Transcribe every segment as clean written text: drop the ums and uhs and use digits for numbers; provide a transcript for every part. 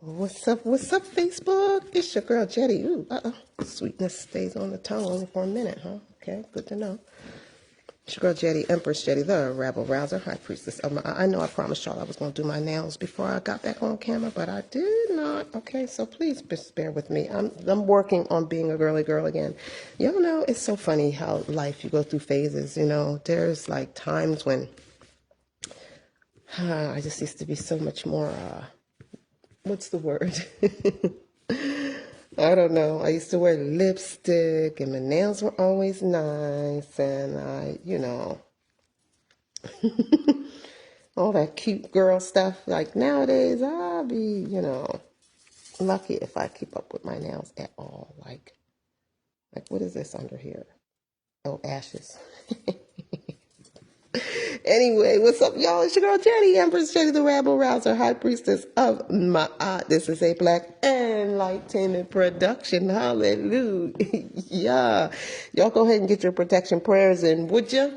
What's up, Facebook? It's your girl, Jedi. Ooh, sweetness stays on the tongue only for a minute, huh? Okay, good to know. It's your girl, Jedi, Empress Jedi, the Rabble Rouser, High Priestess. I know I promised y'all I was going to do my nails before I got back on camera, but I did not. Okay, so please just bear with me. I'm working on being a girly girl again. Y'all know, it's so funny how life, you go through phases, you know. There's like times when I just used to be so much more, what's the word? I don't know. I used to wear lipstick and my nails were always nice and all that cute girl stuff. Like nowadays, I'll be, lucky if I keep up with my nails at all. Like what is this under here? Oh, ashes. Anyway, what's up, y'all? It's your girl, Jedi, Empress Jedi, the Rabble Rouser, High Priestess of Ma'at. This is a Black Enlightenment production. Hallelujah. Y'all go ahead and get your protection prayers in, would you?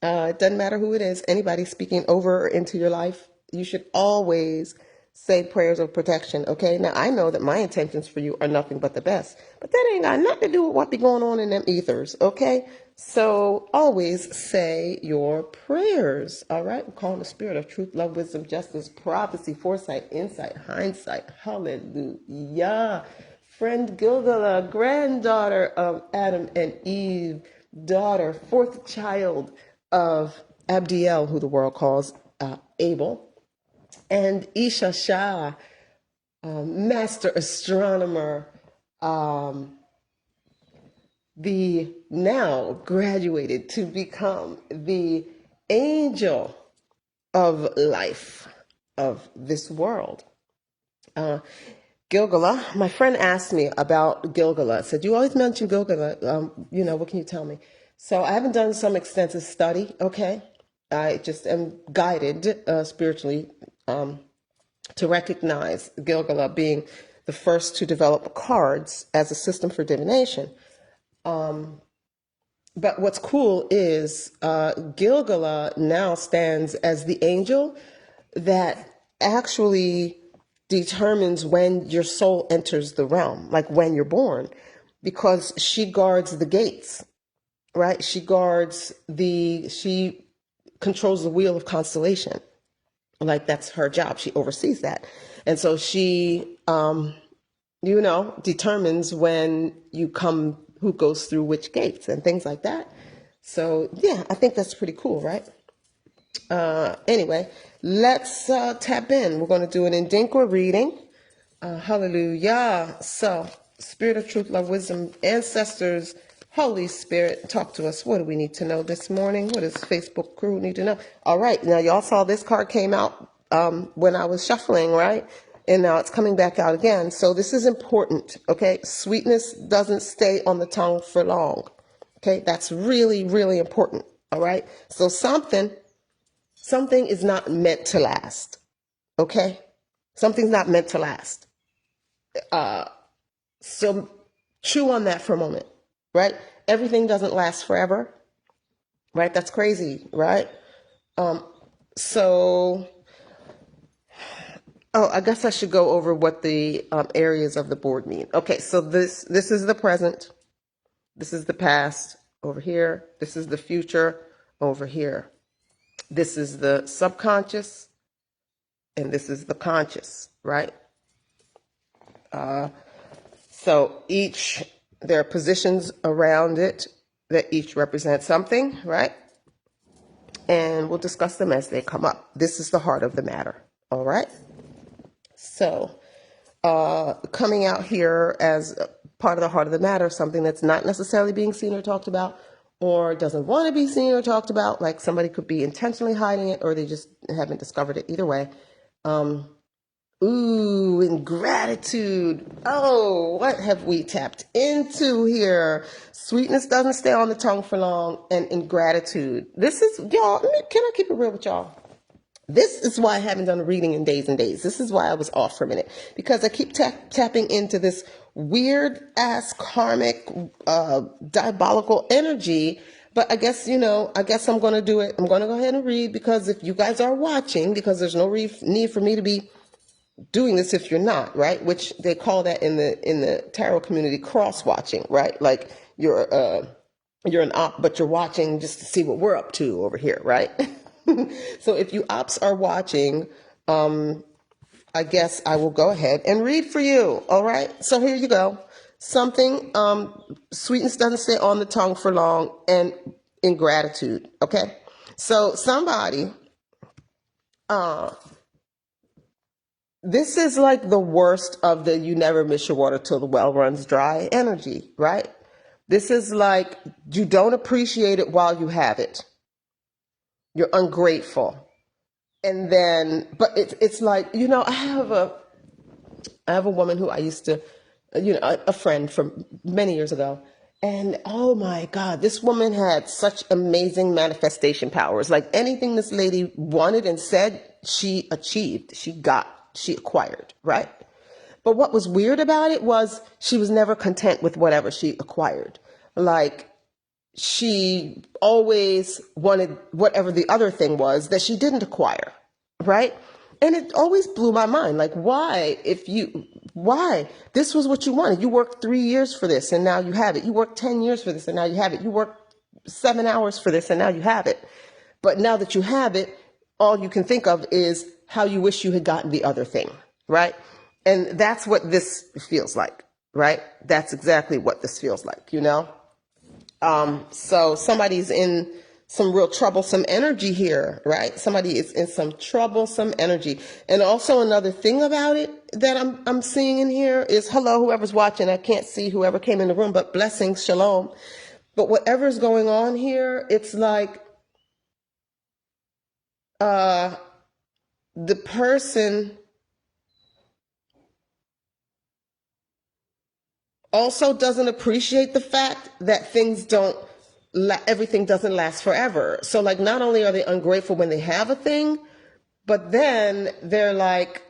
It doesn't matter who it is. Anybody speaking over or into your life, you should always say prayers of protection, okay? Now, I know that my intentions for you are nothing but the best, but that ain't got nothing to do with what be going on in them ethers, okay? So always say your prayers, all right? We call on the spirit of truth, love, wisdom, justice, prophecy, foresight, insight, hindsight. Hallelujah. Friend Gilgala, granddaughter of Adam and Eve, daughter, fourth child of Abdiel, who the world calls Abel, and Isha Shah, master astronomer, the now graduated to become the angel of life of this world. Gilgala, my friend asked me about Gilgala. Said, you always mention Gilgala. What can you tell me? So I haven't done some extensive study, okay? I just am guided spiritually to recognize Gilgala being the first to develop cards as a system for divination. But what's cool is Gilgala now stands as the angel that actually determines when your soul enters the realm, like when you're born, because she guards the gates, right? She controls the wheel of constellation. Like that's her job. She oversees that. And so she, determines when you come, who goes through which gates and things like that. So yeah, I think that's pretty cool, right? Anyway, let's tap in. We're going to do an Indinkwa reading. Hallelujah. So, Spirit of Truth, Love, Wisdom, Ancestors, Holy Spirit, talk to us. What do we need to know this morning? What does Facebook crew need to know? All right. Now, y'all saw this card came out when I was shuffling, right? And now it's coming back out again. So this is important, okay? Sweetness doesn't stay on the tongue for long, okay? That's really, really important, all right? So something is not meant to last, okay? Something's not meant to last. So chew on that for a moment, right? Everything doesn't last forever, right? That's crazy, right? I guess I should go over what the areas of the board mean. Okay, so this is the present. This is the past over here. This is the future over here. This is the subconscious, and this is the conscious, right? So there are positions around it that each represent something, right? And we'll discuss them as they come up. This is the heart of the matter, all right? So coming out here as part of the heart of the matter, something that's not necessarily being seen or talked about, or doesn't want to be seen or talked about, like somebody could be intentionally hiding it, or they just haven't discovered it. Either way. Ingratitude. Oh, what have we tapped into here? Sweetness doesn't stay on the tongue for long, and ingratitude. This is, y'all, can I keep it real with y'all? This is why I haven't done a reading in days and days. This is why I was off for a minute, because I keep tapping into this weird ass karmic, diabolical energy. But I guess I'm going to do it. I'm going to go ahead and read, because if you guys are watching, because there's no need for me to be doing this if you're not, right? Which they call that in the tarot community cross watching, right? Like you're an op, but you're watching just to see what we're up to over here, right? So if you ops are watching, I guess I will go ahead and read for you. All right. So here you go. Something, sweetness doesn't stay on the tongue for long, and ingratitude. Okay. So somebody, this is like the worst of the you never miss your water till the well runs dry energy, right? This is like you don't appreciate it while you have it. You're ungrateful. And then, but it's like, I have a woman who I used to, a friend from many years ago. And oh my God, this woman had such amazing manifestation powers. Like anything this lady wanted and said, she achieved, she acquired, right? But what was weird about it was she was never content with whatever she acquired. Like she always wanted whatever the other thing was that she didn't acquire, right? And it always blew my mind. Like, why? This was what you wanted. You worked 3 years for this and now you have it. You worked 10 years for this and now you have it. You worked 7 hours for this and now you have it. But now that you have it, all you can think of is how you wish you had gotten the other thing, right? And that's what this feels like, right? That's exactly what this feels like, So somebody's in some real troublesome energy here, right? Somebody is in some troublesome energy. And also another thing about it that I'm seeing in here is, hello, whoever's watching. I can't see whoever came in the room, but blessings, shalom. But whatever's going on here, it's like the person also doesn't appreciate the fact that everything doesn't last forever. So like, not only are they ungrateful when they have a thing, but then they're like,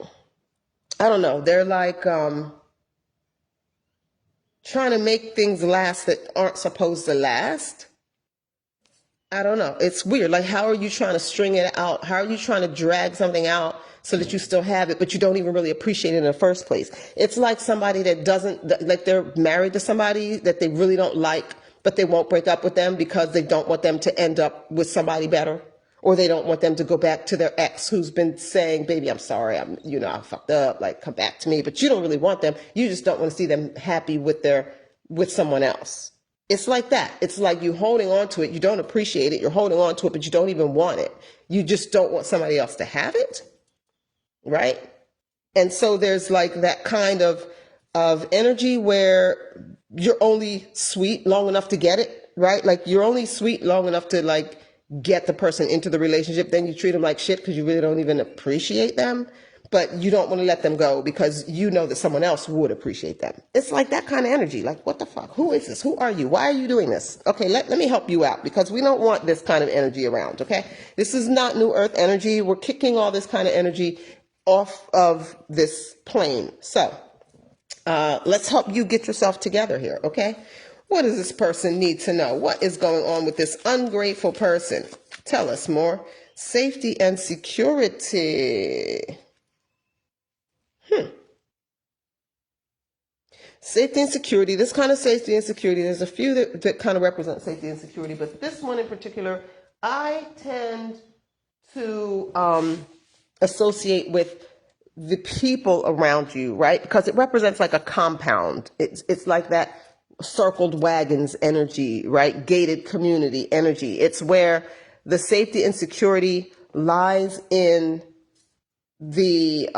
I don't know, they're like trying to make things last that aren't supposed to last. I don't know. It's weird. Like, how are you trying to string it out? How are you trying to drag something out so that you still have it, but you don't even really appreciate it in the first place? It's like somebody that doesn't, like they're married to somebody that they really don't like, but they won't break up with them because they don't want them to end up with somebody better. Or they don't want them to go back to their ex who's been saying, baby, I'm sorry, I fucked up, like, come back to me. But you don't really want them. You just don't want to see them happy with someone else. It's like that. It's like you holding on to it. You don't appreciate it. You're holding on to it, but you don't even want it. You just don't want somebody else to have it. Right? And so there's like that kind of energy where you're only sweet long enough to get it. Right? Like you're only sweet long enough to like get the person into the relationship. Then you treat them like shit because you really don't even appreciate them. But you don't want to let them go because you know that someone else would appreciate them. It's like that kind of energy. Like, what the fuck? Who is this? Who are you? Why are you doing this? Okay, let me help you out because we don't want this kind of energy around, okay? This is not New Earth energy. We're kicking all this kind of energy off of this plane. So let's help you get yourself together here, okay? What does this person need to know? What is going on with this ungrateful person? Tell us more. Safety and security. Safety and security, this kind of safety and security, there's a few that kind of represent safety and security, but this one in particular, I tend to associate with the people around you, right? Because it represents like a compound. It's like that circled wagons energy, right? Gated community energy. It's where the safety and security lies in the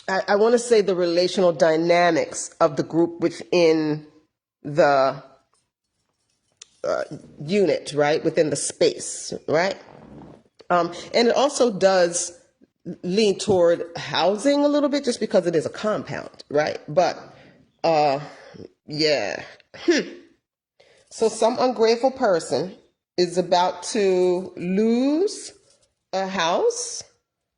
I want to say the relational dynamics of the group within the unit, right? Within the space, right? And it also does lean toward housing a little bit just because it is a compound, right? But, yeah. So some ungrateful person is about to lose a house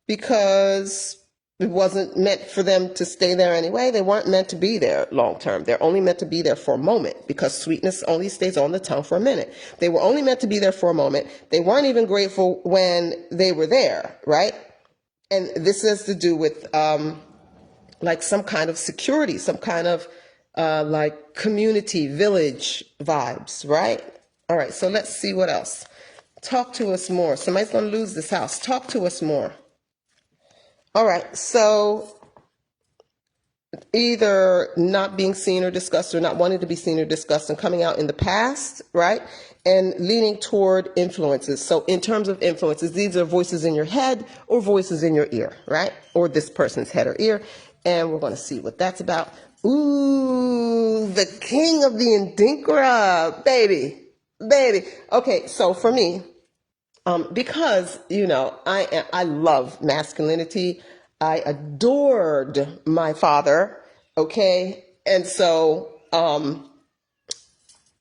because it wasn't meant for them to stay there anyway. They weren't meant to be there long term. They're only meant to be there for a moment because sweetness only stays on the tongue for a minute. They were only meant to be there for a moment. They weren't even grateful when they were there, right? And this has to do with like some kind of security, some kind of like community, village vibes, right? All right, so let's see what else. Talk to us more. Somebody's going to lose this house. Talk to us more. All right, so either not being seen or discussed, or not wanting to be seen or discussed, and coming out in the past, right? And leaning toward influences. So in terms of influences, these are voices in your head or voices in your ear, right? Or this person's head or ear. And we're going to see what that's about. Ooh, the king of the Indinkra, baby. Okay, so for me, because, you know, I love masculinity. I adored my father, okay? And so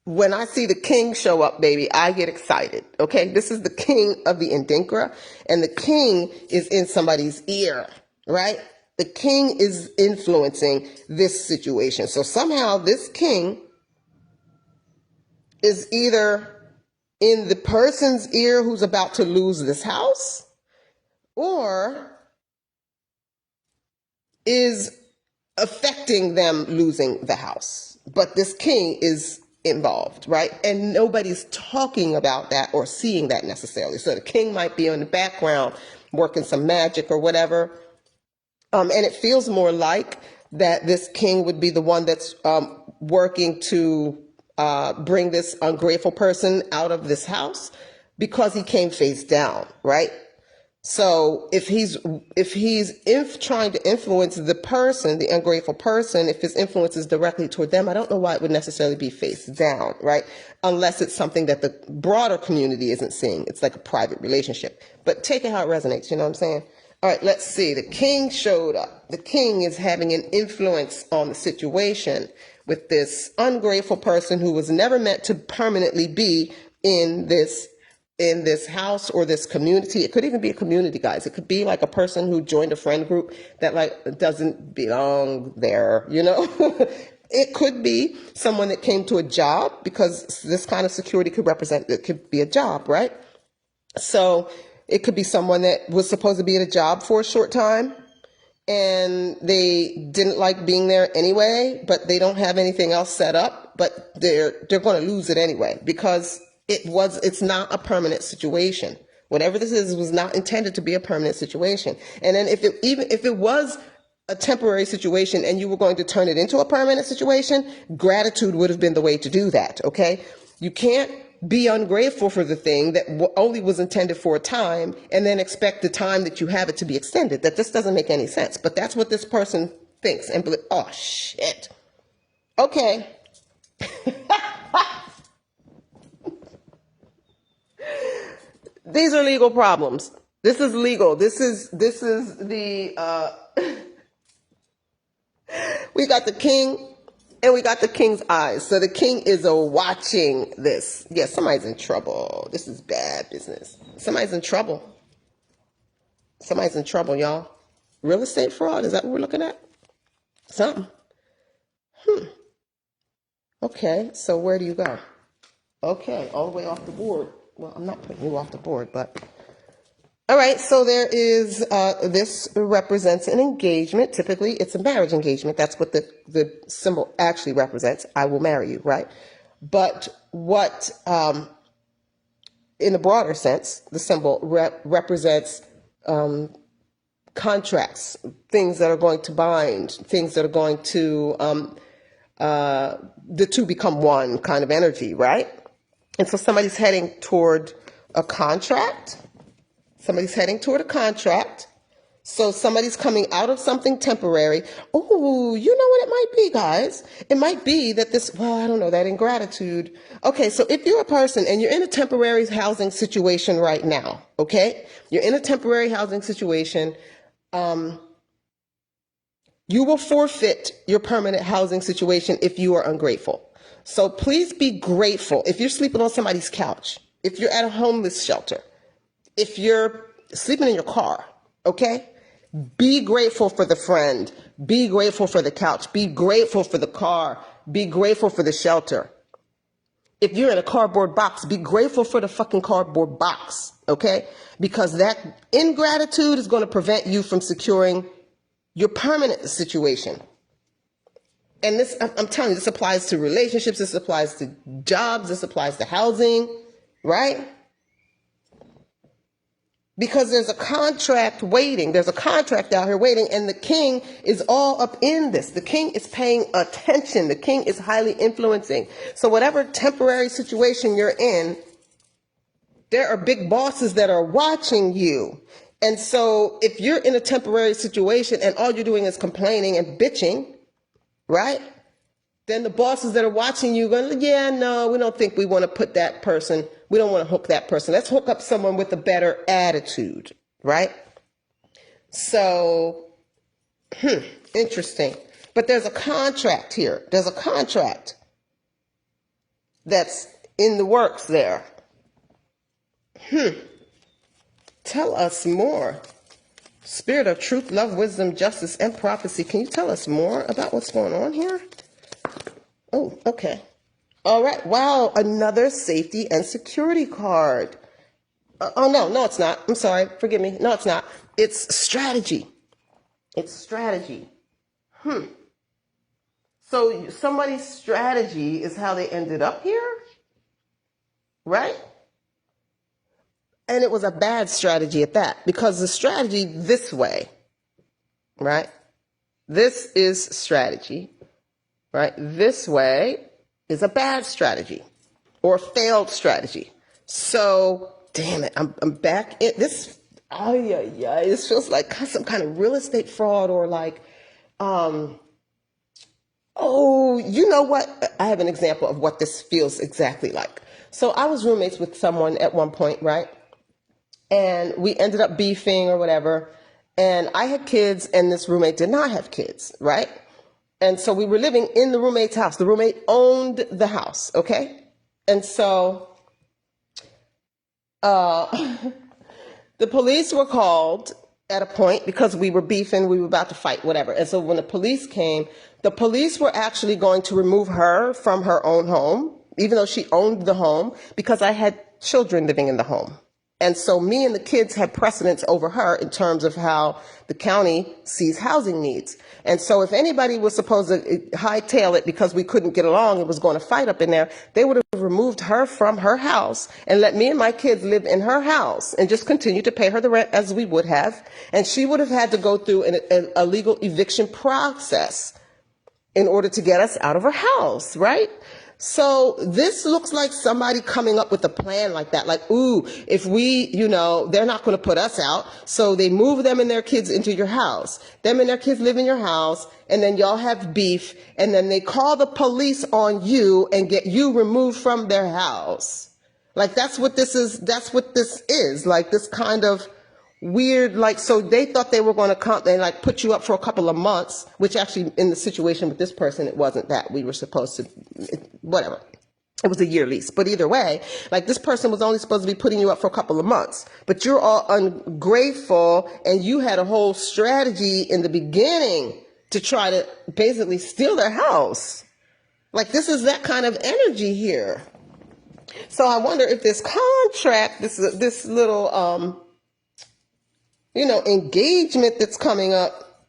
when I see the king show up, baby, I get excited, okay? This is the king of the Indinkra, and the king is in somebody's ear, right? The king is influencing this situation. So somehow this king is either in the person's ear who's about to lose this house, or is affecting them losing the house. But this king is involved, right? And nobody's talking about that or seeing that necessarily. So the king might be in the background working some magic or whatever. And it feels more like that this king would be the one that's working to bring this ungrateful person out of this house, because he came face down, right? So if he's trying to influence the person, the ungrateful person, if his influence is directly toward them, I don't know why it would necessarily be face down, right? Unless it's something that the broader community isn't seeing. It's like a private relationship. But take it how it resonates, you know what I'm saying? All right, let's see. The king showed up. The king is having an influence on the situation with this ungrateful person who was never meant to permanently be in this house or this community. It could even be a community, guys. It could be like a person who joined a friend group that like doesn't belong there, you know? It could be someone that came to a job, because this kind of security could represent, it could be a job, right? So it could be someone that was supposed to be at a job for a short time, and they didn't like being there anyway, but they don't have anything else set up, but they're going to lose it anyway, because it's not a permanent situation. Whatever this is was not intended to be a permanent situation. And then if it was a temporary situation and you were going to turn it into a permanent situation, gratitude would have been the way to do that, okay? You can't be ungrateful for the thing that only was intended for a time and then expect the time that you have it to be extended. That just doesn't make any sense. But that's what this person thinks and believes. Oh, shit. Okay. These are legal problems. This is legal. This is the, we got the king and we got the king's eyes. So the king is watching this. Yes, somebody's in trouble. This is bad business. Somebody's in trouble. Somebody's in trouble, y'all. Real estate fraud, is that what we're looking at? Something. Okay, so where do you go? Okay, all the way off the board. Well, I'm not putting you off the board, but... All right, so there is, this represents an engagement. Typically, it's a marriage engagement. That's what the symbol actually represents. I will marry you, right? But what, in a broader sense, the symbol represents contracts, things that are going to bind, things that are going to, the two become one kind of energy, right? And so somebody's heading toward a contract. Somebody's heading toward a contract. So somebody's coming out of something temporary. Oh, you know what it might be, guys? It might be that I don't know, that ingratitude. Okay, so if you're a person and you're in a temporary housing situation right now, okay? You're in a temporary housing situation. You will forfeit your permanent housing situation if you are ungrateful. So please be grateful. If you're sleeping on somebody's couch, if you're at a homeless shelter, if you're sleeping in your car, okay? Be grateful for the friend. Be grateful for the couch. Be grateful for the car. Be grateful for the shelter. If you're in a cardboard box, be grateful for the fucking cardboard box. okay? Because that ingratitude is going to prevent you from securing your permanent situation. And this, I'm telling you, this applies to relationships, this applies to jobs, this applies to housing, right? Because there's a contract waiting. There's a contract out here waiting, and the king is all up in this. The king is paying attention. The king is highly influencing. So whatever temporary situation you're in, there are big bosses that are watching you. And so if you're in a temporary situation and all you're doing is complaining and bitching, right? Then the bosses that are watching you going, yeah, no, we don't think we want to put that person, we don't want to hook that person. Let's hook up someone with a better attitude, right? So, interesting. But there's a contract here. There's a contract that's in the works there. Tell us more. Spirit of truth, love, wisdom, justice, and prophecy. Can you tell us more about what's going on here? Oh, okay. All right. Wow. Another safety and security card. Oh, no, it's not. I'm sorry. Forgive me. No, it's not. It's strategy. It's strategy. So somebody's strategy is how they ended up here, right? And it was a bad strategy at that, because the strategy this way, right? This is strategy, right? This way is a bad strategy or a failed strategy. So, damn it, I'm back in this. Oh, yeah. This feels like some kind of real estate fraud, or like, oh, you know what? I have an example of what this feels exactly like. So I was roommates with someone at one point, right? And we ended up beefing or whatever. And I had kids and this roommate did not have kids, right? And so we were living in the roommate's house. The roommate owned the house, okay? And so the police were called at a point because we were beefing, we were about to fight, whatever. And so when the police came, the police were actually going to remove her from her own home, even though she owned the home, because I had children living in the home. And so me and the kids had precedence over her in terms of how the county sees housing needs. And so if anybody was supposed to hightail it because we couldn't get along and was going to fight up in there, they would have removed her from her house and let me and my kids live in her house and just continue to pay her the rent as we would have. And she would have had to go through a legal eviction process in order to get us out of her house, right? So this looks like somebody coming up with a plan like that. Like, ooh, if we, they're not going to put us out. So they move them and their kids into your house. Them and their kids live in your house. And then y'all have beef. And then they call the police on you and get you removed from their house. Like, that's what this is. That's what this is. Like, this kind of weird, like, so they thought they were going to come and like put you up for a couple of months, which actually in the situation with this person, it wasn't that. We were supposed to, whatever. It was a year lease. But either way, like, this person was only supposed to be putting you up for a couple of months, but you're all ungrateful and you had a whole strategy in the beginning to try to basically steal their house. Like, this is that kind of energy here. So I wonder if this contract, this little, engagement that's coming up,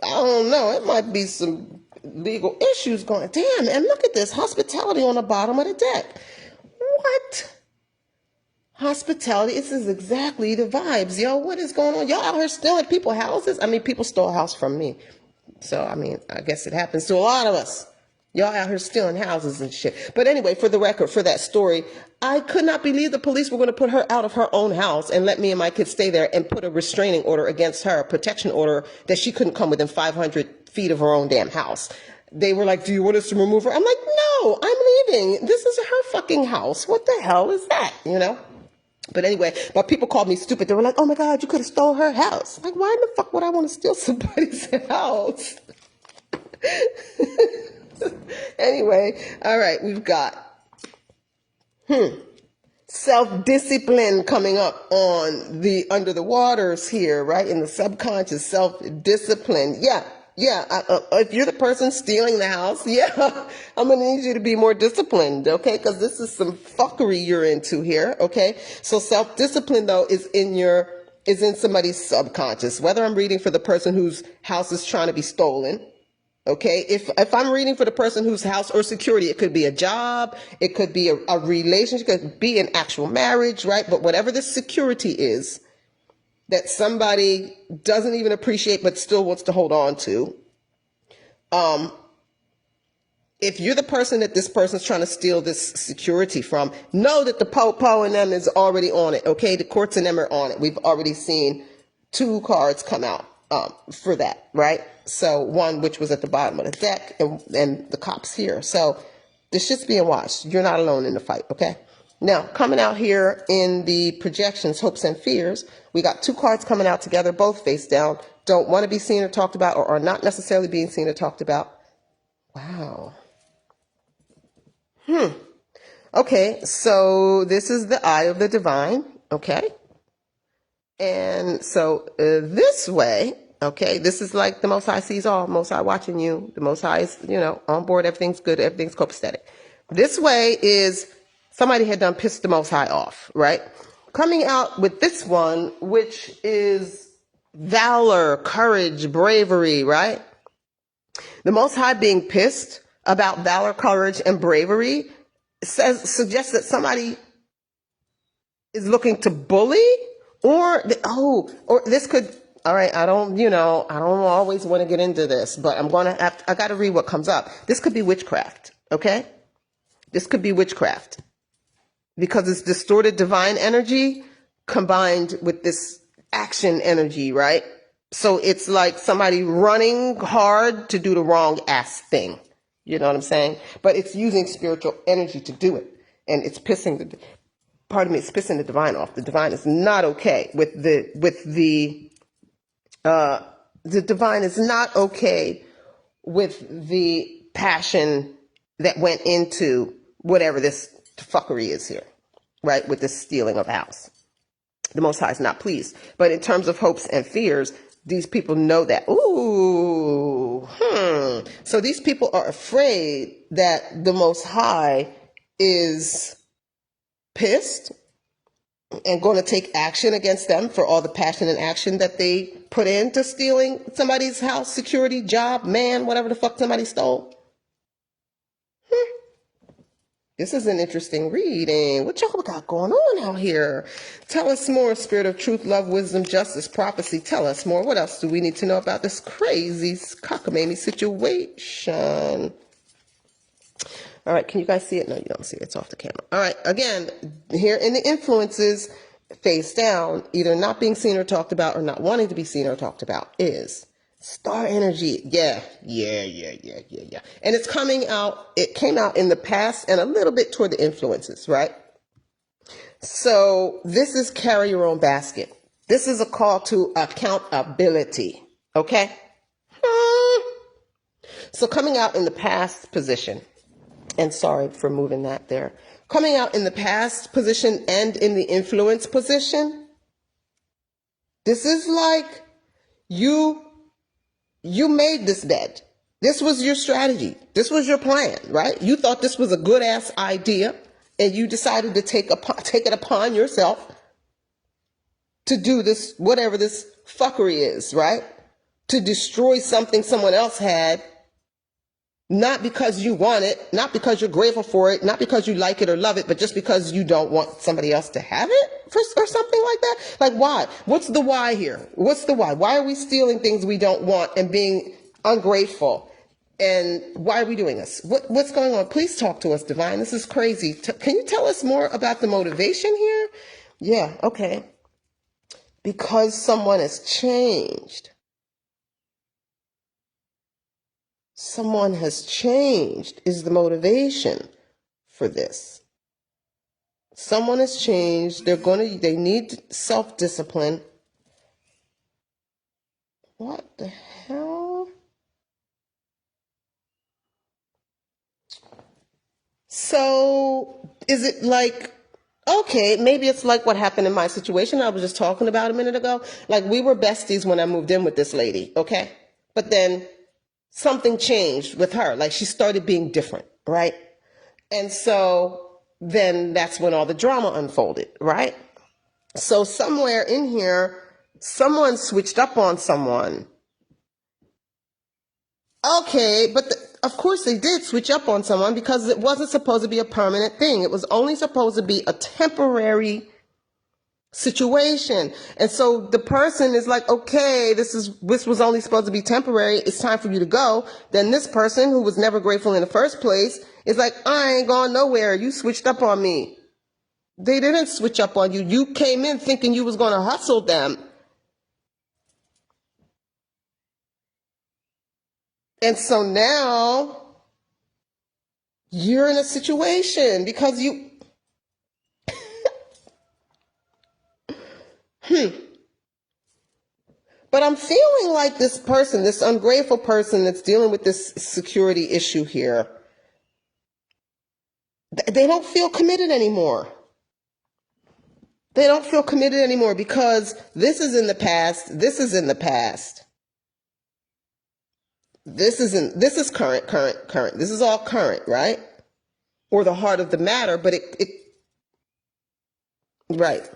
I don't know, it might be some legal issues going. Damn, and look at this, hospitality on the bottom of the deck. What? Hospitality, this is exactly the vibes, yo. What is going on? Y'all out here stealing people's houses? I mean, people stole a house from me. So, I mean, I guess it happens to a lot of us. Y'all out here stealing houses and shit. But anyway, for the record, for that story, I could not believe the police were going to put her out of her own house and let me and my kids stay there and put a restraining order against her, a protection order that she couldn't come within 500 feet of her own damn house. They were like, do you want us to remove her? I'm like, no, I'm leaving. This is her fucking house. What the hell is that, But anyway, but people called me stupid. They were like, oh my God, you could have stole her house. Like, why in the fuck would I want to steal somebody's house? Anyway, all right, we've got self-discipline coming up on the under the waters here, right? In the subconscious, self-discipline. Yeah, Yeah, if you're the person stealing the house, yeah, I'm gonna need you to be more disciplined, okay? Because this is some fuckery you're into here, okay? So self-discipline though is in somebody's subconscious. Whether I'm reading for the person whose house is trying to be stolen, okay? If I'm reading for the person whose house or security, it could be a job, it could be a relationship, it could be an actual marriage, right? But whatever the security is that somebody doesn't even appreciate but still wants to hold on to, if you're the person that this person's trying to steal this security from, know that the po and them is already on it, okay? The courts and them are on it. We've already seen 2 cards come out for that, right? So one which was at the bottom of the deck and the cops here. So this shit's being watched. You're not alone in the fight, okay? Now, coming out here in the projections, hopes and fears, we got 2 cards coming out together, both face down. Don't want to be seen or talked about, or are not necessarily being seen or talked about. Wow. Okay, so this is the eye of the divine, okay? And so this way, okay, this is like the Most High sees all, Most High watching you, the Most High is, on board, everything's good, everything's copacetic. This way is somebody had done pissed the Most High off, right? Coming out with this one, which is valor, courage, bravery, right? The Most High being pissed about valor, courage, and bravery suggests that somebody is looking to bully, or this could, all right, I don't always want to get into this, but I got to read what comes up. This could be witchcraft, okay? This could be witchcraft because it's distorted divine energy combined with this action energy, right? So it's like somebody running hard to do the wrong ass thing. You know what I'm saying? But it's using spiritual energy to do it. And it's pissing it's pissing the divine off. The divine is not okay with the divine is not okay with the passion that went into whatever this fuckery is here, right? With this stealing of house. The Most High is not pleased. But in terms of hopes and fears, these people know that. So these people are afraid that the Most High is pissed and going to take action against them for all the passion and action that they put into stealing somebody's house, security, job, man, whatever the fuck somebody stole. This is an interesting reading. What y'all got going on out here? Tell us more, Spirit of Truth, Love, Wisdom, Justice, Prophecy. Tell us more. What else do we need to know about this crazy cockamamie situation? All right, can you guys see it? No, you don't see it. It's off the camera. All right, again, here in the influences, face down, either not being seen or talked about or not wanting to be seen or talked about is star energy. Yeah. And it's coming out, it came out in the past and a little bit toward the influences, right? So this is carry your own basket. This is a call to accountability, okay? So coming out in the past position, and sorry for moving that there, coming out in the past position and in the influence position, this is like you made this bed. This was your strategy. This was your plan, right? You thought this was a good ass idea and you decided to take it upon yourself to do this, whatever this fuckery is, right? To destroy something someone else had, not because you want it, not because you're grateful for it, not because you like it or love it, but just because you don't want somebody else to have it or something like that. Like, why? What's the why here? What's the why? Why are we stealing things we don't want and being ungrateful? And why are we doing this? What's going on? Please talk to us, Divine. This is crazy. Can you tell us more about the motivation here? Yeah, okay. Because someone has changed. Someone has changed is the motivation for this. Someone has changed. They need self-discipline. What the hell? So is it like, okay, maybe it's like what happened in my situation I was just talking about a minute ago. Like, we were besties when I moved in with this lady, okay? But then something changed with her. Like she started being different, right? And so then that's when all the drama unfolded, right? So somewhere in here, someone switched up on someone. Okay, but of course they did switch up on someone because it wasn't supposed to be a permanent thing. It was only supposed to be a temporary situation. And so the person is like, okay, this was only supposed to be temporary. It's time for you to go. Then this person who was never grateful in the first place is like, I ain't going nowhere. You switched up on me. They didn't switch up on you. You came in thinking you was going to hustle them. And so now you're in a situation because you, but I'm feeling like this person, this ungrateful person that's dealing with this security issue here, they don't feel committed anymore. They don't feel committed anymore because this is in the past. This is in the past. This is current. This is all current, right? Or the heart of the matter, but it right.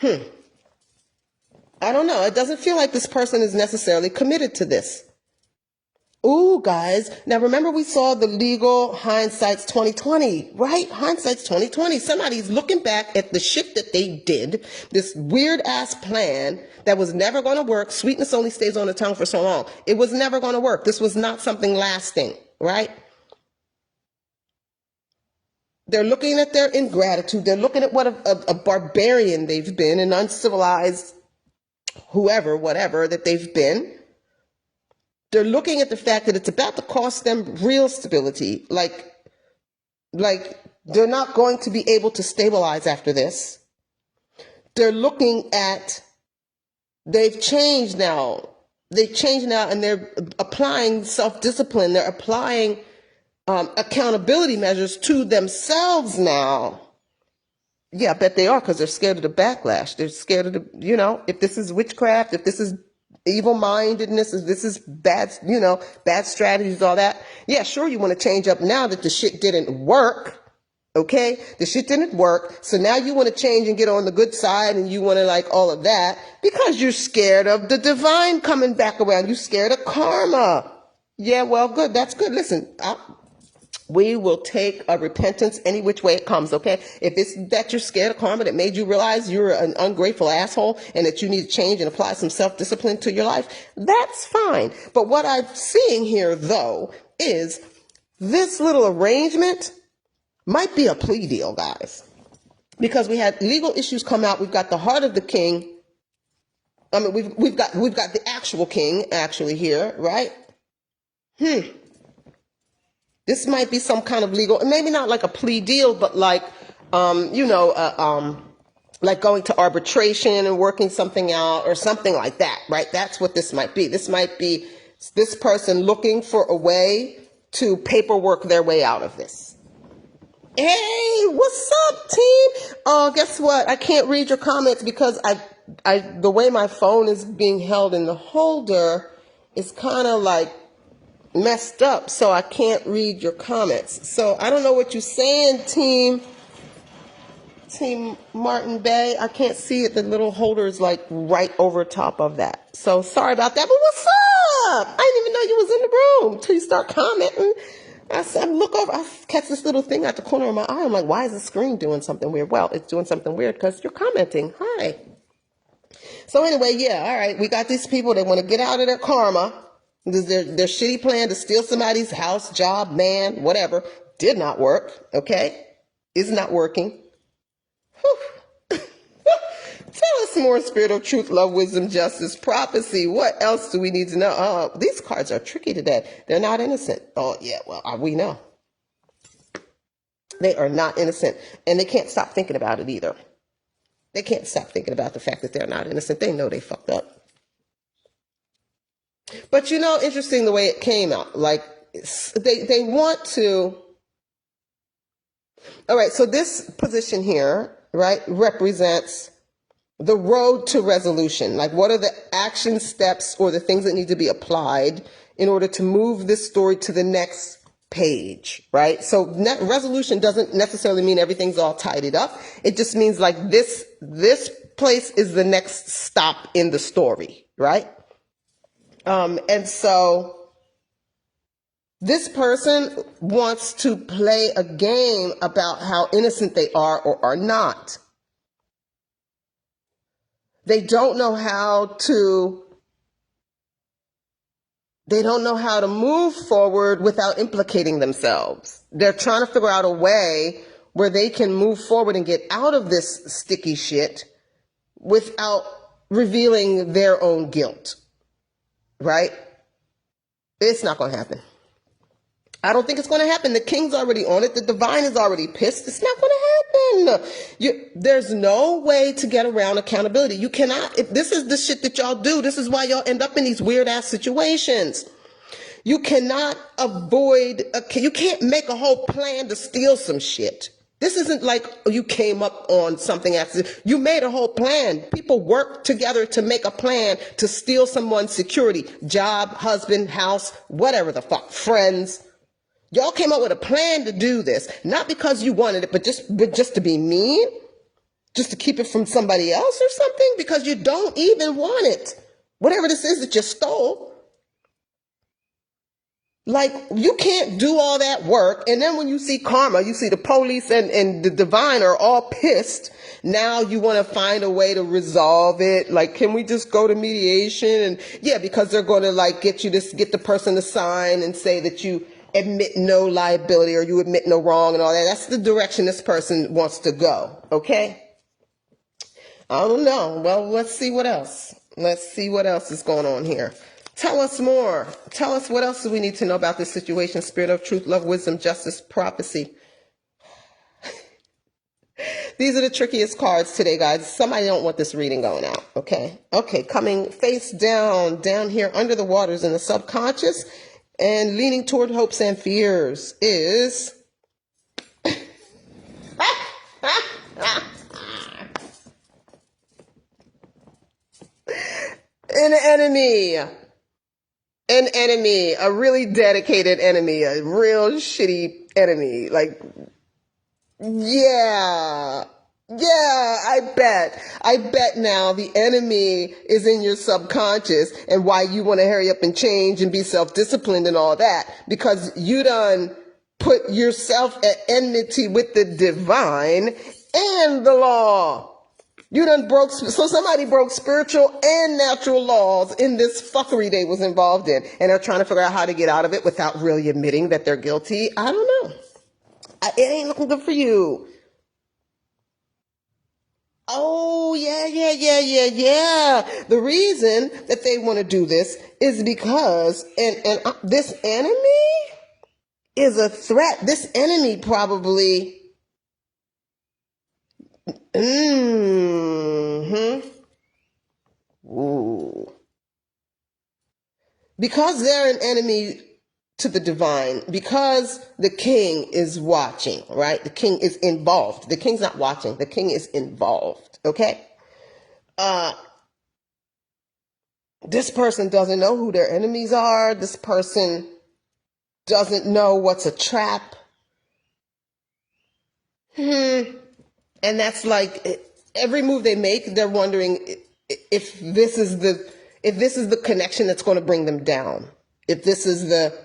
I don't know. It doesn't feel like this person is necessarily committed to this. Ooh, guys. Now remember we saw the legal hindsight's 2020, right? Hindsight's 2020. Somebody's looking back at the shit that they did, this weird ass plan that was never going to work. Sweetness only stays on the tongue for so long. It was never going to work. This was not something lasting, right? They're looking at their ingratitude. They're looking at what a barbarian they've been, an uncivilized whoever, whatever that they've been. They're looking at the fact that it's about to cost them real stability. Like they're not going to be able to stabilize after this. They're looking at, they've changed now. They've changed now and they're applying self-discipline. They're applying accountability measures to themselves now. Yeah, I bet they are because they're scared of the backlash. They're scared of the, if this is witchcraft, if this is evil-mindedness, if this is bad, bad strategies, all that. Yeah, sure, you want to change up now that the shit didn't work. Okay? The shit didn't work. So now you want to change and get on the good side and you want to like all of that because you're scared of the divine coming back around. You're scared of karma. Yeah, well, good. That's good. Listen, we will take a repentance any which way it comes, okay? If it's that you're scared of karma that made you realize you're an ungrateful asshole and that you need to change and apply some self-discipline to your life, that's fine. But what I'm seeing here, though, is this little arrangement might be a plea deal, guys. Because we had legal issues come out. We've got the heart of the king. I mean, we've got the actual king actually here, right? This might be some kind of legal, maybe not like a plea deal, but like, like going to arbitration and working something out or something like that, right? That's what this might be. This might be this person looking for a way to paperwork their way out of this. Hey, what's up, team? Oh, guess what? I can't read your comments because the way my phone is being held in the holder is kind of like messed up, so I can't read your comments. So I don't know what you're saying, team Martin Bay. I can't see it. The little holder is like right over top of that. So sorry about that, but what's up? I didn't even know you was in the room until you start commenting. I said, look over, I catch this little thing out the corner of my eye. I'm like, why is the screen doing something weird? Well, it's doing something weird because you're commenting. Hi. So anyway, yeah, all right. We got these people that want to get out of their karma. Their shitty plan to steal somebody's house, job, man, whatever, did not work, okay? Is not working. Tell us more: spirit of truth, love, wisdom, justice, prophecy. What else do we need to know? These cards are tricky today. They're not innocent. Oh, yeah, well, we know. They are not innocent, and they can't stop thinking about it either. They can't stop thinking about the fact that they're not innocent. They know they fucked up. But interesting the way it came out. Like, they want to. All right, so this position here, right, represents the road to resolution. Like, what are the action steps or the things that need to be applied in order to move this story to the next page, right? So resolution doesn't necessarily mean everything's all tidied up. It just means like this place is the next stop in the story, right? And so this person wants to play a game about how innocent they are or are not. They don't know how to move forward without implicating themselves. They're trying to figure out a way where they can move forward and get out of this sticky shit without revealing their own guilt, right? It's not going to happen. I don't think it's going to happen. The king's already on it. The divine is already pissed. It's not going to happen. There's no way to get around accountability. You cannot. If this is the shit that y'all do, this is why y'all end up in these weird ass situations. You cannot you can't make a whole plan to steal some shit. This isn't like you came up on something accident. You made a whole plan. People work together to make a plan to steal someone's security, job, husband, house, whatever the fuck, friends. Y'all came up with a plan to do this, not because you wanted it, but just to be mean, just to keep it from somebody else or something, because you don't even want it. Whatever this is that you stole. Like, you can't do all that work, and then when you see karma, you see the police and the divine are all pissed. Now you want to find a way to resolve it. Like, can we just go to mediation? And yeah, because they're going to like get the person to sign and say that you admit no liability or you admit no wrong and all that. That's the direction this person wants to go. Okay? I don't know. Well, let's see what else. Let's see what else is going on here. Tell us more. Tell us what else do we need to know about this situation. Spirit of truth, love, wisdom, justice, prophecy. These are the trickiest cards today, guys. Somebody don't want this reading going out. Okay? Okay, coming face down here under the waters in the subconscious and leaning toward hopes and fears is an enemy. An enemy, a really dedicated enemy, a real shitty enemy. Like, yeah, I bet now the enemy is in your subconscious and why you want to hurry up and change and be self-disciplined and all that, because you done put yourself at enmity with the divine and the law. So somebody broke spiritual and natural laws in this fuckery they was involved in, and they're trying to figure out how to get out of it without really admitting that they're guilty. I don't know. It ain't looking good for you. Oh, yeah. The reason that they want to do this is because, this enemy is a threat. This enemy probably... Ooh. Because they're an enemy to the divine, because the king is watching, right? The king is involved. The king's not watching. The king is involved, okay? This person doesn't know who their enemies are. This person doesn't know what's a trap. And that's like every move they make, they're wondering if this is the connection that's going to bring them down. If this is the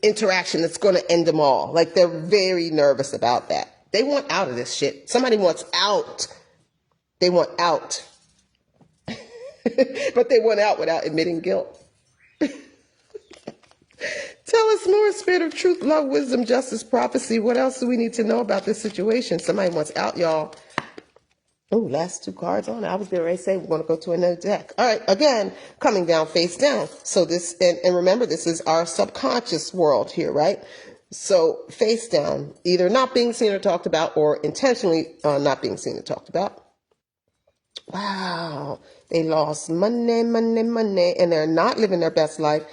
interaction that's going to end them all. Like, they're very nervous about that. They want out of this shit. Somebody wants out. They want out. But they want out without admitting guilt. Tell us more, Spirit of truth, love, wisdom, justice, prophecy. What else do we need to know about this situation? Somebody wants out, y'all. Oh, last two cards on. I was getting ready to say we're going to go to another deck. All right, again, coming down, face down. So this, and remember, this is our subconscious world here, right? So face down, either not being seen or talked about, or intentionally not being seen or talked about. Wow, they lost money, and they're not living their best life.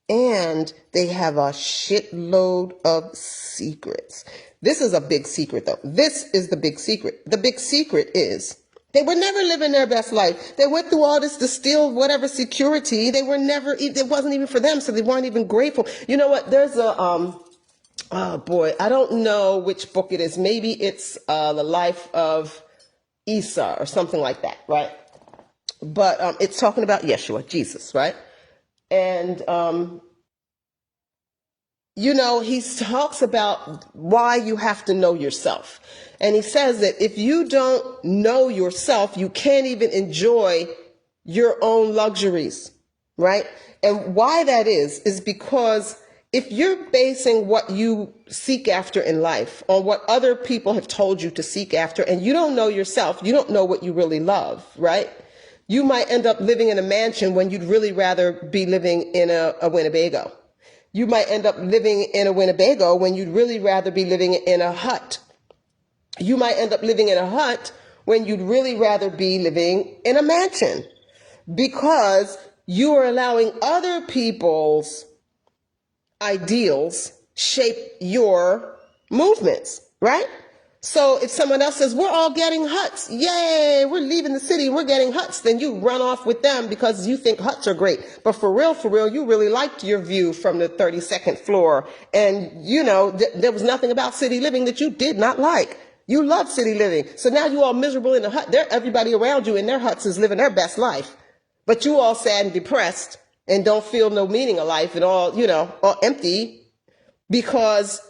And they have a shitload of secrets. This is a big secret, though. This is the big secret. The big secret is They were never living their best life. They went through all this to steal whatever security. They were never, it wasn't even for them, so they weren't even grateful. You know what? There's a, oh boy, I don't know which book it is. Maybe it's The Life of Isa or something like that, right? But it's talking about Yeshua, Jesus, right? And, you know, he talks about why you have to know yourself. And he says that if you don't know yourself, you can't even enjoy your own luxuries, right? And why that is because if you're basing what you seek after in life on what other people have told you to seek after, and you don't know yourself, you don't know what you really love, right? You might end up living in a mansion when you'd really rather be living in a Winnebago. You might end up living in a Winnebago when you'd really rather be living in a hut. You might end up living in a hut when you'd really rather be living in a mansion, because you are allowing other people's ideals shape your movements, right? So if someone else says, we're all getting huts, yay, we're leaving the city, we're getting huts, then you run off with them because you think huts are great. But for real, you really liked your view from the 32nd floor. And, you know, there was nothing about city living that you did not like. You love city living. So now you all miserable in a hut. Everybody around you in their huts is living their best life. But you all sad and depressed and don't feel no meaning of life and all, you know, all empty because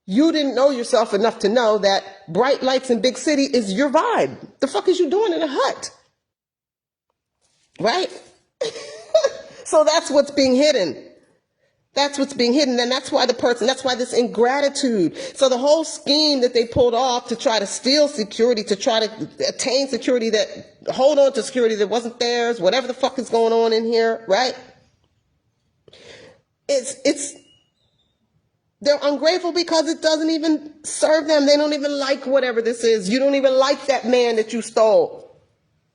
you didn't know yourself enough to know that bright lights in big city is your vibe. The fuck is you doing in a hut? Right? So that's what's being hidden. That's what's being hidden. And that's why that's why this ingratitude. So the whole scheme that they pulled off to try to steal security, to try to attain security, hold on to security that wasn't theirs, whatever the fuck is going on in here, right? They're ungrateful because it doesn't even serve them. They don't even like whatever this is. You don't even like that man that you stole.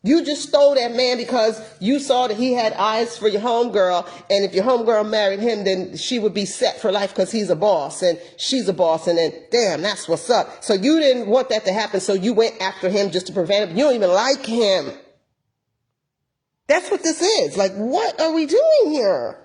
You just stole that man because you saw that he had eyes for your homegirl. And if your homegirl married him, then she would be set for life because he's a boss and she's a boss. And then, damn, that's what's up. So you didn't want that to happen. So you went after him just to prevent it. You don't even like him. That's what this is. Like, what are we doing here?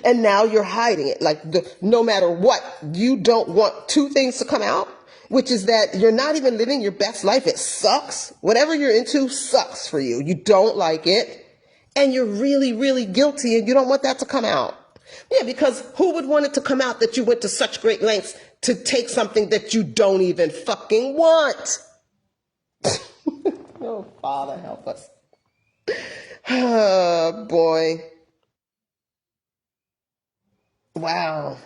And now you're hiding it. Like, no matter what, you don't want two things to come out, which is that you're not even living your best life. It sucks. Whatever you're into sucks for you. You don't like it. And you're really, really guilty and you don't want that to come out. Yeah, because who would want it to come out that you went to such great lengths to take something that you don't even fucking want? Oh, Father, help us. Oh, boy. Wow.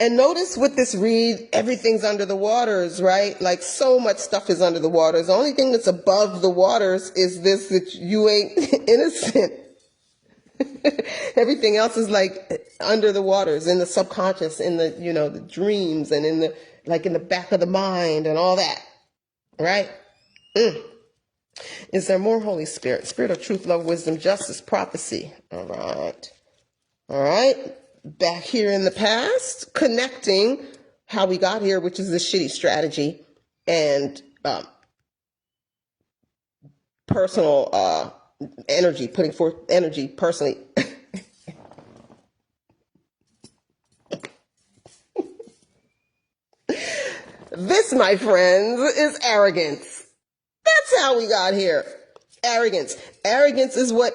And notice with this read, everything's under the waters, right? Like so much stuff is under the waters. The only thing that's above the waters is this, that you ain't innocent. Everything else is like under the waters, in the subconscious, in the, you know, the dreams and in the, like in the back of the mind and all that, right? Is there more? Holy Spirit, Spirit of truth, love, wisdom, justice, prophecy. All right. All right, back here in the past, connecting how we got here, which is this shitty strategy, and personal energy, putting forth energy personally. This, my friends, is arrogance. That's how we got here. Arrogance. Arrogance is what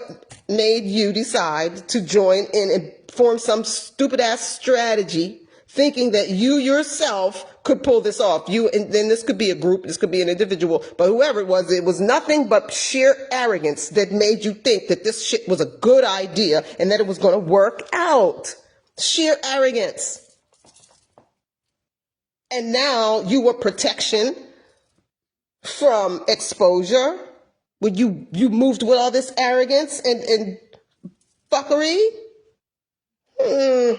made you decide to join in and form some stupid ass strategy, thinking that you yourself could pull this off. And then this could be a group, this could be an individual, but whoever it was nothing but sheer arrogance that made you think that this shit was a good idea and that it was going to work out. Sheer arrogance. And now you want protection from exposure. When you moved with all this arrogance and fuckery? I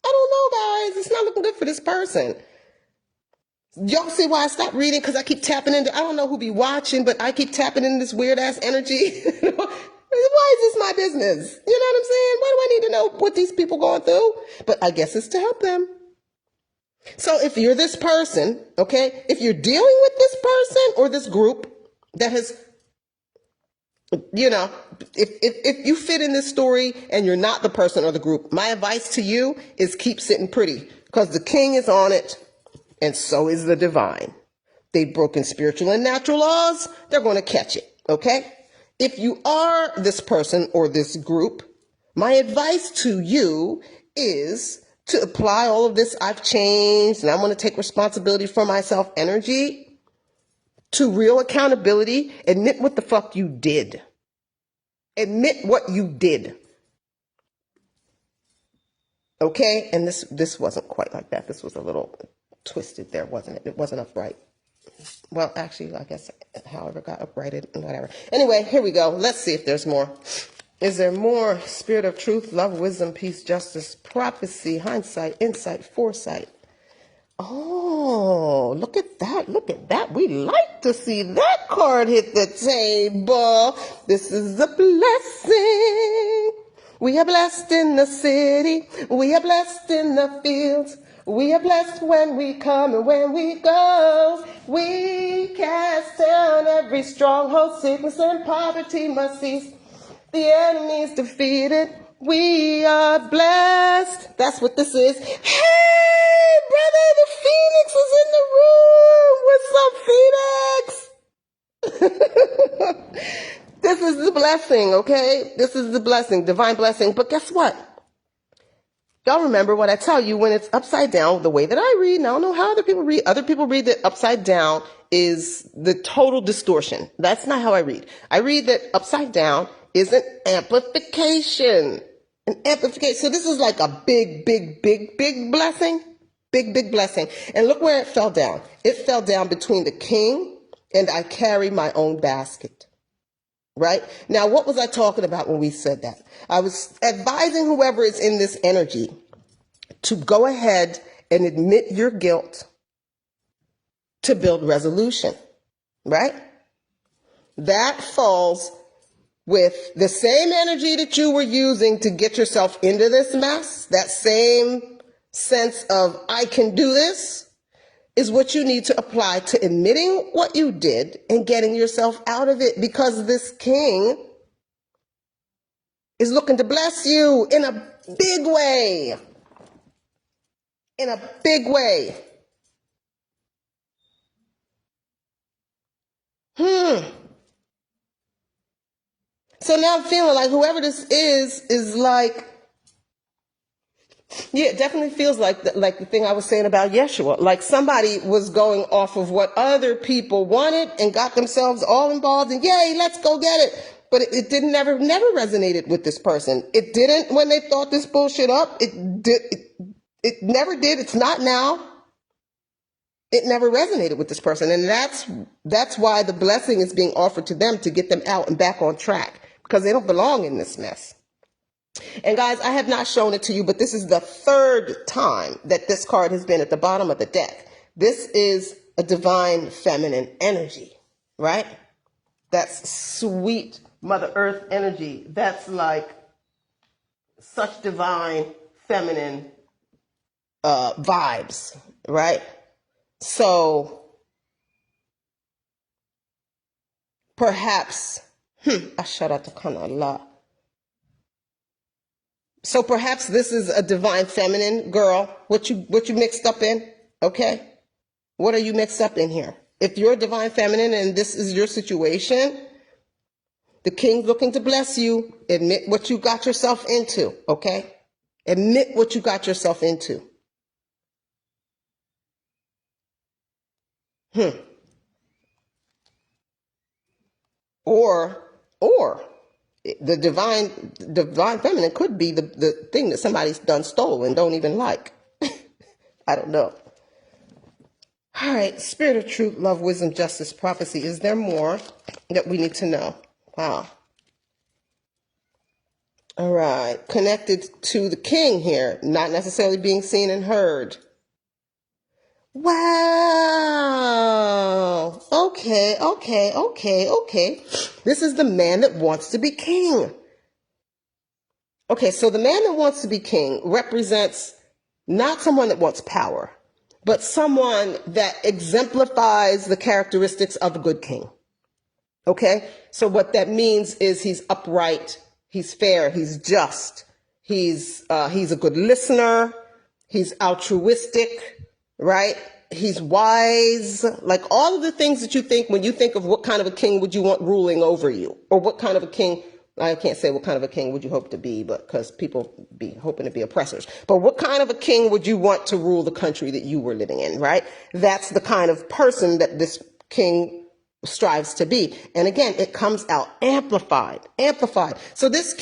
don't know, guys. It's not looking good for this person. Y'all see why I stopped reading? Because I keep tapping into, I don't know who be watching, but I keep tapping into this weird ass energy. Why is this my business? You know what I'm saying? Why do I need to know what these people going through? But I guess it's to help them. So if you're this person, okay, if you're dealing with this person or this group that has, you know, if you fit in this story and you're not the person or the group, my advice to you is keep sitting pretty, because the king is on it and so is the divine. They've broken spiritual and natural laws. They're going to catch it. Okay. If you are this person or this group, my advice to you is to apply all of this I've changed and I want to take responsibility for myself energy to real accountability. Admit what the fuck you did. Admit what you did. Okay? And this wasn't quite like that. This was a little twisted there, wasn't it? It wasn't upright. Well, actually, I guess, however, got uprighted and whatever. Anyway, here we go. Let's see if there's more. Is there more? Spirit of truth, love, wisdom, peace, justice, prophecy, hindsight, insight, foresight. Oh, look at that. Look at that. We like to see that card hit the table. This is a blessing. We are blessed in the city. We are blessed in the fields. We are blessed when we come and when we go. We cast down every stronghold, sickness and poverty must cease. The enemy is defeated. We are blessed. That's what this is. Hey, brother, the Phoenix is in the room. What's up, Phoenix? This is the blessing, okay? This is the blessing, divine blessing. But guess what? Y'all remember what I tell you when it's upside down, the way that I read, and I don't know how other people read. Other people read that upside down is the total distortion. That's not how I read. I read that upside down is an amplification. An amplification. So this is like a big, big, big, big blessing. Big, big blessing. And look where it fell down. It fell down between the king and I carry my own basket. Right? Now, what was I talking about when we said that? I was advising whoever is in this energy to go ahead and admit your guilt to build resolution. Right? That falls with the same energy that you were using to get yourself into this mess. That same sense of, I can do this, is what you need to apply to admitting what you did and getting yourself out of it, because this king is looking to bless you in a big way. In a big way. So now I'm feeling like whoever this is like, yeah, it definitely feels like the thing I was saying about Yeshua. Like somebody was going off of what other people wanted and got themselves all involved and yay, let's go get it. But it didn't never resonated with this person. It didn't when they thought this bullshit up. It never did. It's not now. It never resonated with this person. And that's why the blessing is being offered to them to get them out and back on track, because they don't belong in this mess. And guys, I have not shown it to you, but this is the third time that this card has been at the bottom of the deck. This is a divine feminine energy, right? That's sweet Mother Earth energy. That's like such divine feminine vibes, right? So perhaps, so perhaps this is a divine feminine, girl. What you mixed up in? Okay. What are you mixed up in here? If you're a divine feminine and this is your situation, the king's looking to bless you. Admit what you got yourself into. Okay. Admit what you got yourself into. Or the divine feminine could be the thing that somebody's done stole and don't even like. I don't know. All right. Spirit of truth, love, wisdom, justice, prophecy. Is there more that we need to know? Wow. All right. Connected to the king here, not necessarily being seen and heard. Wow. Okay. This is the man that wants to be king. Okay, so the man that wants to be king represents not someone that wants power, but someone that exemplifies the characteristics of a good king. Okay? So what that means is he's upright, he's fair, he's just, he's a good listener, he's altruistic, right? He's wise, like all of the things that you think when you think of what kind of a king would you want ruling over you, or what kind of a king. I can't say what kind of a king would you hope to be, but because people be hoping to be oppressors. But what kind of a king would you want to rule the country that you were living in, right? That's the kind of person that this king strives to be. And again, it comes out amplified. So this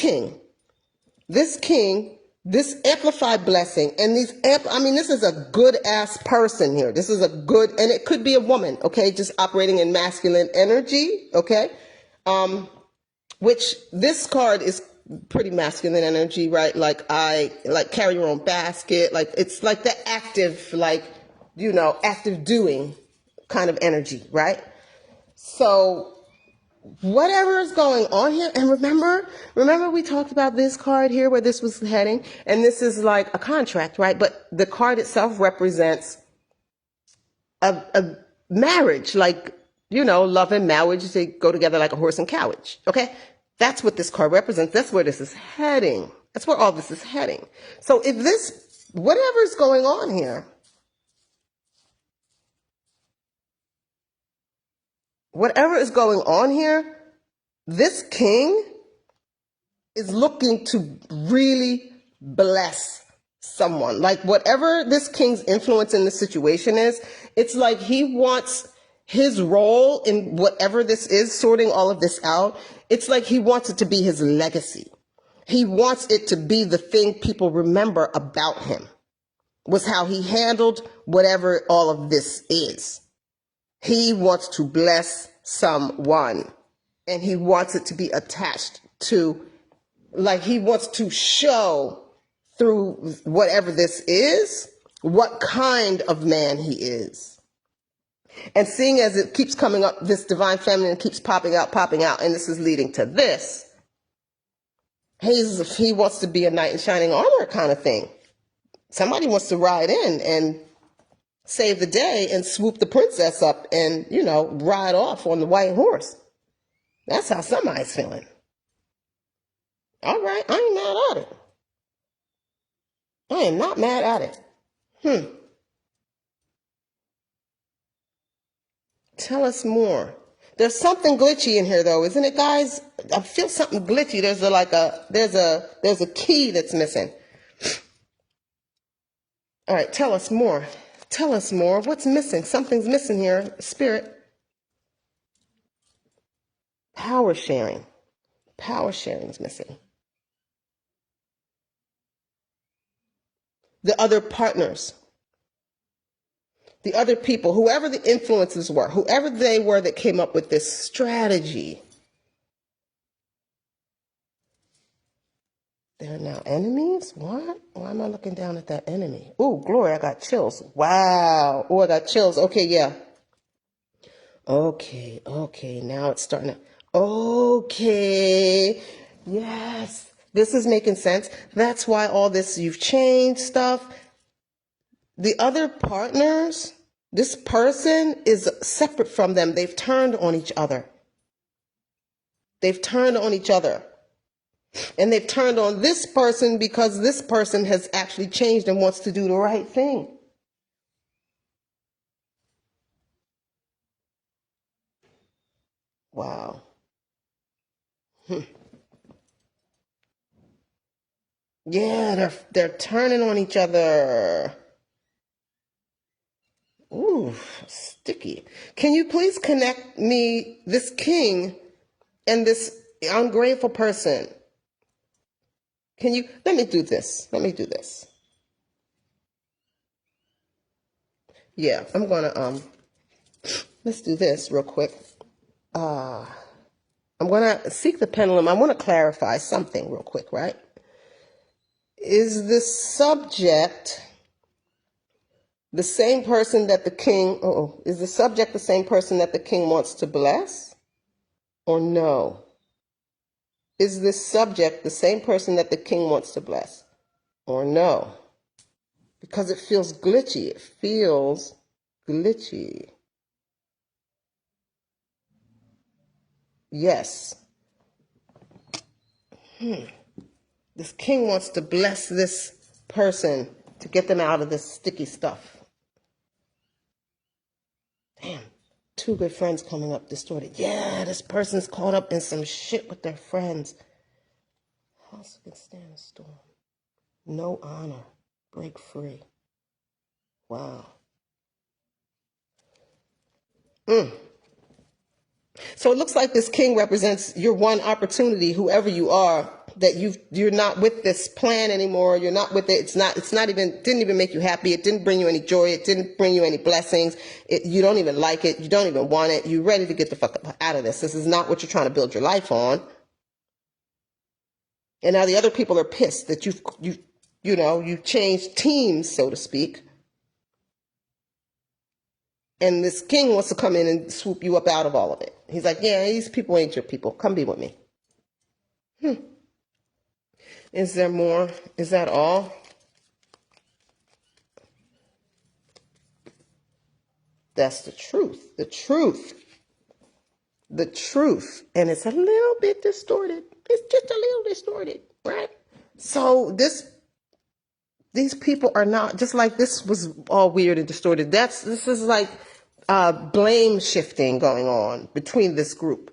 amplified blessing, and this is a good ass person here. This is a good, and it could be a woman, okay, just operating in masculine energy, okay? Which this card is pretty masculine energy, right? Like carry your own basket. Like it's like the active, active doing kind of energy, right? So whatever is going on here, and remember we talked about this card here where this was heading, and this is like a contract, right? But the card itself represents a marriage, like, love and marriage, they go together like a horse and carriage, okay? That's what this card represents. That's where this is heading. That's where all this is heading. So if whatever's going on here, whatever is going on here, this king is looking to really bless someone. Like whatever this king's influence in the situation is, it's like he wants his role in whatever this is, sorting all of this out. It's like he wants it to be his legacy. He wants it to be the thing people remember about him, was how he handled whatever all of this is. He wants to bless someone, and he wants it to be attached to, like, he wants to show through whatever this is, what kind of man he is. And seeing as it keeps coming up, this divine feminine keeps popping out, and this is leading to this. He wants to be a knight in shining armor kind of thing. Somebody wants to ride in and save the day and swoop the princess up and, ride off on the white horse. That's how somebody's feeling. All right, I ain't mad at it. I am not mad at it. Tell us more. There's something glitchy in here, though, isn't it, guys? I feel something glitchy. There's a key that's missing. All right, tell us more. Tell us more. What's missing? Something's missing here. Spirit. Power sharing. Power sharing is missing. The other partners. The other people, whoever the influences were, whoever they were that came up with this strategy, they're now enemies? What? Why am I looking down at that enemy? Oh, glory, I got chills. Wow. Oh, I got chills. Okay, yeah. Okay, now it's starting to... Okay, yes. This is making sense. That's why all this, you've changed stuff. The other partners, this person is separate from them. They've turned on each other. They've turned on each other. And they've turned on this person because this person has actually changed and wants to do the right thing. Wow. Yeah, they're turning on each other. Ooh, sticky. Can you please connect me, this king and this ungrateful person? Can you, let me do this. Yeah, I'm gonna, let's do this real quick. I'm gonna seek the pendulum. I wanna clarify something real quick, right? Is the subject the same person that the king, is the subject the same person that the king wants to bless? Or no? Is this subject the same person that the king wants to bless? Or no? because it feels glitchy. It feels glitchy. Yes. This king wants to bless this person to get them out of this sticky stuff. Damn. Two good friends coming up distorted. Yeah, this person's caught up in some shit with their friends. House can stand a storm. No honor. Break free. Wow. So it looks like this king represents your one opportunity, whoever you are, that you're not with this plan anymore. You're not with it. It's not even, didn't even make you happy. It didn't bring you any joy. It didn't bring you any blessings. You don't even like it. You don't even want it. You're ready to get the fuck out of this. This is not what you're trying to build your life on. And now the other people are pissed that you've changed teams, so to speak. And this king wants to come in and swoop you up out of all of it. He's like, yeah, these people ain't your people. Come be with me. Is there more? Is that all? That's the truth. The truth. The truth. And it's a little bit distorted. It's just a little distorted, right? So these people are not, just like this was all weird and distorted. This is like blame shifting going on between this group.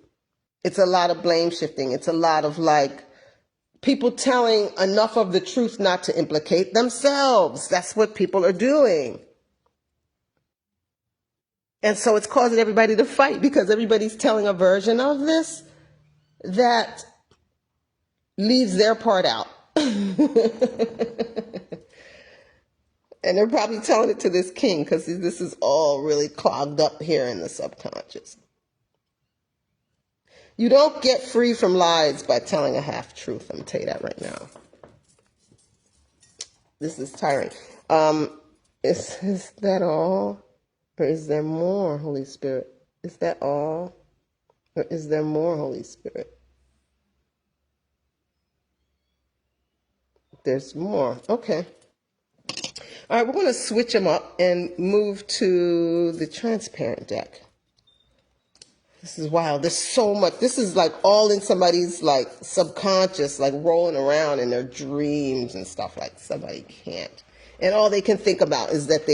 It's a lot of blame shifting. It's a lot of like people telling enough of the truth not to implicate themselves. That's what people are doing. And so it's causing everybody to fight because everybody's telling a version of this that leaves their part out. And they're probably telling it to this king because this is all really clogged up here in the subconscious. You don't get free from lies by telling a half-truth. I'm going to tell you that right now. This is tiring. Is that all? Or is there more, Holy Spirit? Is that all? Or is there more, Holy Spirit? There's more. Okay. All right, we're going to switch them up and move to the transparent deck. This is wild. There's so much. This is like all in somebody's like subconscious, like rolling around in their dreams and stuff like somebody can't. And all they can think about is that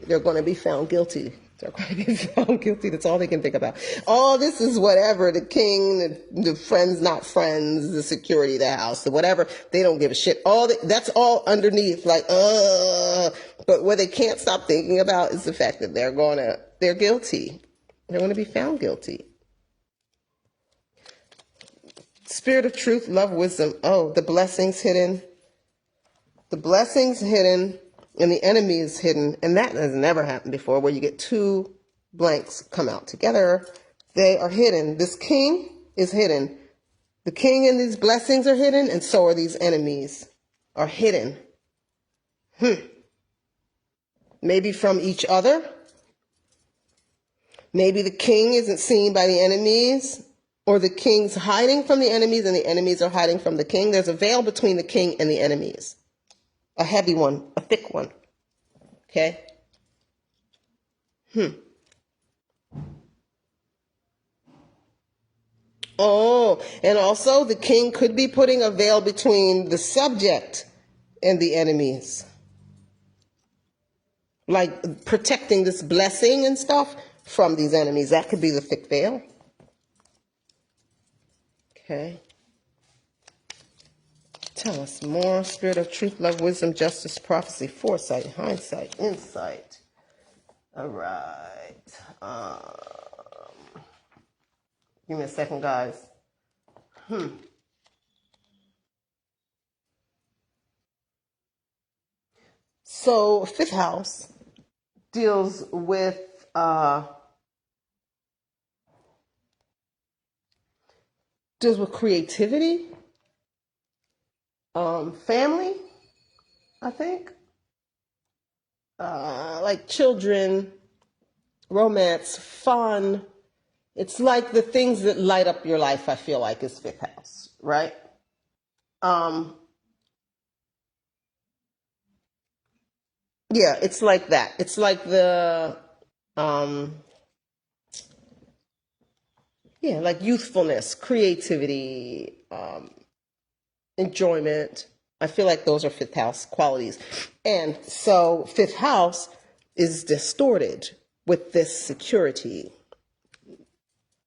they're going to be found guilty. They're going to be found guilty. That's all they can think about. All this is whatever, the king, the friends, not friends, the security of the house, the whatever, they don't give a shit. That's all underneath, like, but what they can't stop thinking about is the fact that they're guilty. They're going to be found guilty. Spirit of truth, love, wisdom. Oh, the blessings hidden. The blessings hidden and the enemy is hidden. And that has never happened before, where you get two blanks come out together. They are hidden. This king is hidden. The king and these blessings are hidden, and so are these enemies are hidden. Maybe from each other. Maybe the king isn't seen by the enemies, or the king's hiding from the enemies and the enemies are hiding from the king. There's a veil between the king and the enemies. A heavy one, a thick one. Okay? Oh, and also the king could be putting a veil between the subject and the enemies. Like protecting this blessing and stuff from these enemies. That could be the thick veil. Okay. Tell us more. Spirit of truth, love, wisdom, justice, prophecy, foresight, hindsight, insight. All right. Give me a second, guys. So, fifth house deals with creativity, family, I think, like children, romance, fun. It's like the things that light up your life, I feel like, is fifth house, right? Yeah, it's like that. It's like the, um, yeah, like youthfulness, creativity, enjoyment. I feel like those are fifth house qualities. And so fifth house is distorted with this security.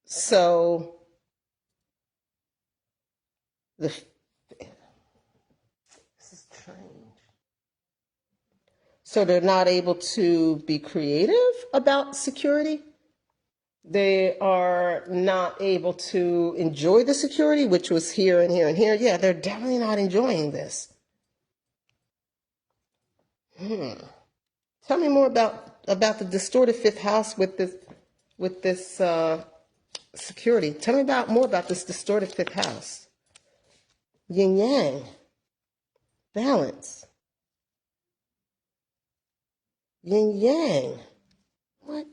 So this is strange. So they're not able to be creative about security. They are not able to enjoy the security, which was here and here and here. Yeah, they're definitely not enjoying this. Tell me more about the distorted fifth house with this security. Tell me more about this distorted fifth house. Yin yang, balance, yin yang. What?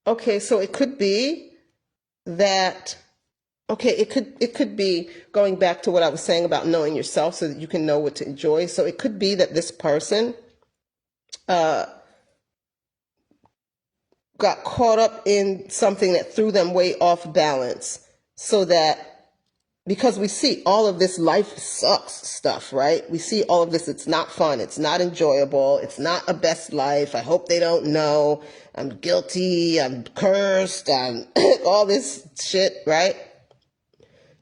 Okay, so it could be that. Okay, it could be going back to what I was saying about knowing yourself so that you can know what to enjoy. So it could be that this person got caught up in something that threw them way off balance, so that because we see all of this life sucks stuff, right? We see all of this. It's not fun. It's not enjoyable. It's not a best life. I hope they don't know. I'm guilty. I'm cursed. I'm all this shit, right?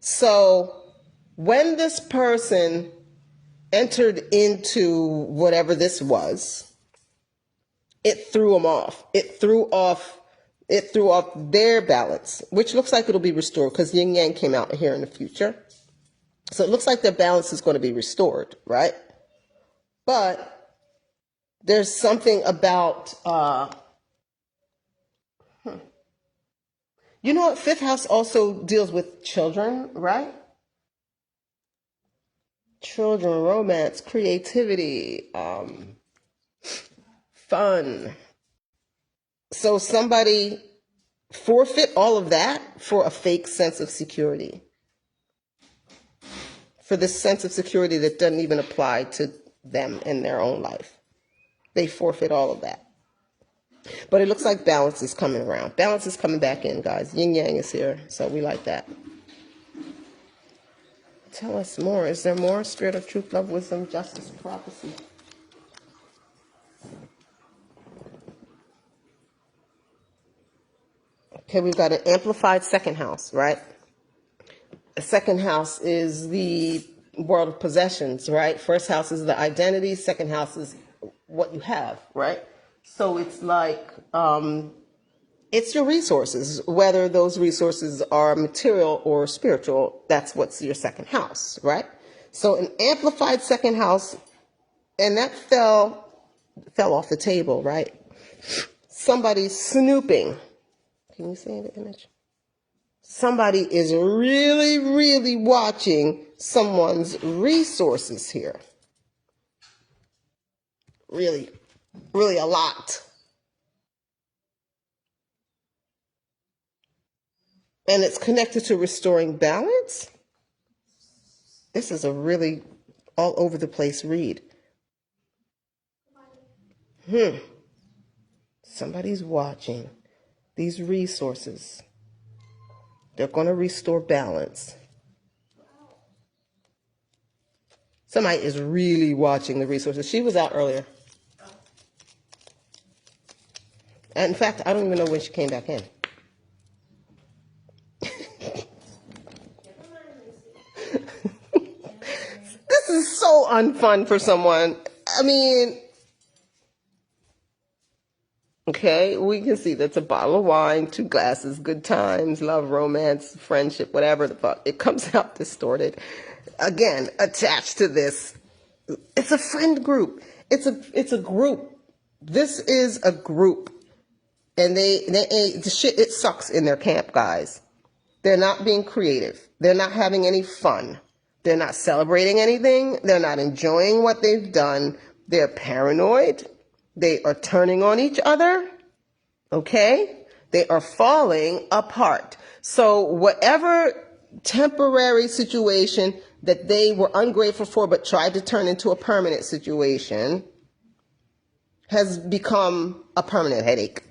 So when this person entered into whatever this was, it threw them off. It threw off their balance, which looks like it'll be restored because yin yang came out here in the future. So it looks like their balance is going to be restored, right? But there's something about, you know what? Fifth house also deals with children, right? Children, romance, creativity, fun. So somebody forfeit all of that for a fake sense of security. For this sense of security that doesn't even apply to them in their own life. They forfeit all of that. But it looks like balance is coming around. Balance is coming back in, guys. Yin yang is here, so we like that. Tell us more. Is there more? Spirit of truth, love, wisdom, justice, prophecy. Okay, we've got an amplified second house, right? The second house is the world of possessions, right? First house is the identity. Second house is what you have, right? So it's like, it's your resources, whether those resources are material or spiritual. That's what's your second house, right? So an amplified second house, and that fell off the table, right? Somebody's snooping. Can you see the image? Somebody is really, really watching someone's resources here. Really, really a lot. And it's connected to restoring balance. This is a really all over the place read. Somebody's watching these resources. They're going to restore balance. Somebody is really watching the resources. She was out earlier. And in fact, I don't even know when she came back in. This is so unfun for someone. I mean, okay, we can see that's a bottle of wine, 2 glasses, good times, love, romance, friendship, whatever the fuck. It comes out distorted. Again, attached to this. It's a friend group. It's a group. This is a group. And the shit, it sucks in their camp, guys. They're not being creative. They're not having any fun. They're not celebrating anything. They're not enjoying what they've done. They're paranoid. They are turning on each other. Okay? They are falling apart. So whatever temporary situation that they were ungrateful for but tried to turn into a permanent situation has become a permanent headache.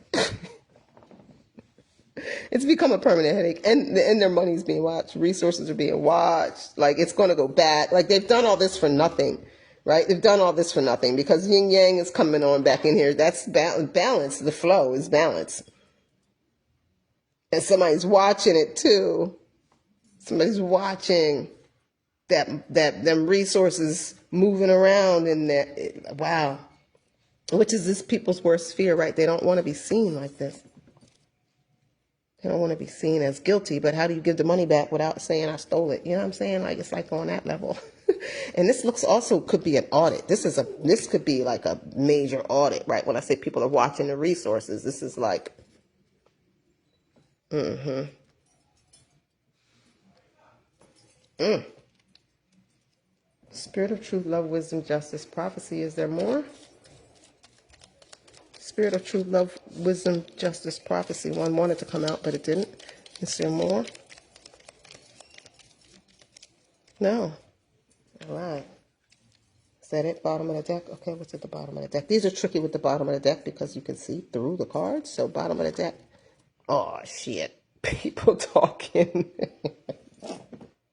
It's become a permanent headache, and their money's being watched, resources are being watched, like it's going to go bad. Like they've done all this for nothing, right? They've done all this for nothing because yin yang is coming on back in here. That's balance. The flow is balance. And somebody's watching it too. Somebody's watching them resources moving around in there. Wow. Which is this people's worst fear, right? They don't want to be seen like this. They don't want to be seen as guilty, but how do you give the money back without saying I stole it? You know what I'm saying? Like it's like on that level. And this looks also could be an audit. This could be like a major audit, right? When I say people are watching the resources, this is like Spirit of truth, love, wisdom, justice, prophecy. Is there more? Spirit of truth, love, wisdom, justice, prophecy. One wanted to come out, but it didn't. Is there more? No. All right. Is that it? Bottom of the deck? Okay, what's at the bottom of the deck? These are tricky with the bottom of the deck because you can see through the cards. So bottom of the deck. Oh, shit. People talking.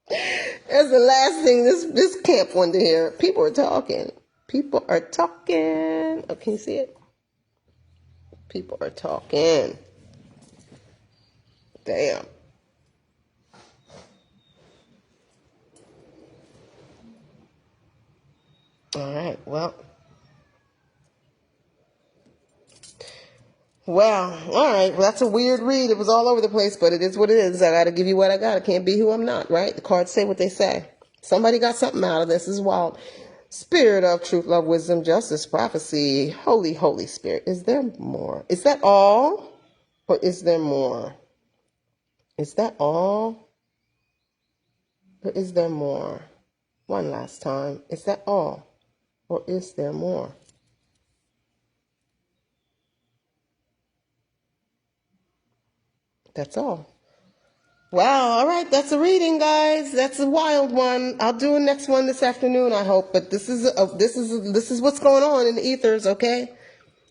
That's the last thing this camp wanted to hear. People are talking. People are talking. Oh, can you see it? People are talking. Damn. All right. Well, all right. Well, that's a weird read. It was all over the place, but it is what it is. I got to give you what I got. I can't be who I'm not, right? The cards say what they say. Somebody got something out of this. This is wild. Spirit of truth, love, wisdom, justice, prophecy, holy, Holy Spirit. Is there more? Is that all? Or is there more? Is that all? Or is there more? One last time. Is that all? Or is there more? That's all. Wow, all right, that's a reading, guys. That's a wild one. I'll do a next one this afternoon, I hope. But this is what's going on in the ethers, okay?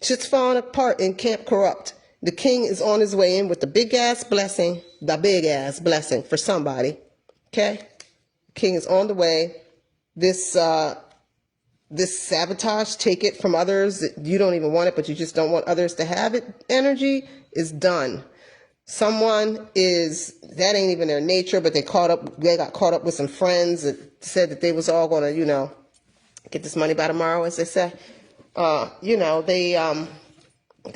Shit's falling apart in Camp Corrupt. The king is on his way in with the big ass blessing for somebody, okay? The king is on the way. This sabotage, take it from others. You don't even want it, but you just don't want others to have it. Energy is done. Someone that ain't even their nature, but they got caught up with some friends that said that they was all going to, get this money by tomorrow, as they say. They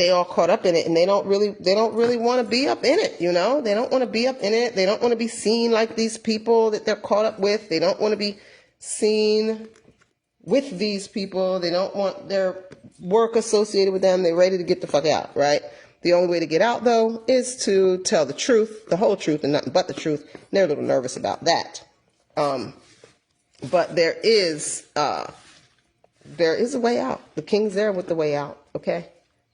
all caught up in it, and they don't really want to be up in it, They don't want to be up in it. They don't want to be seen like these people that they're caught up with. They don't want to be seen with these people. They don't want their work associated with them. They're ready to get the fuck out, right? The only way to get out, though, is to tell the truth, the whole truth, and nothing but the truth. And they're a little nervous about that. But there is a way out. The king's there with the way out, okay?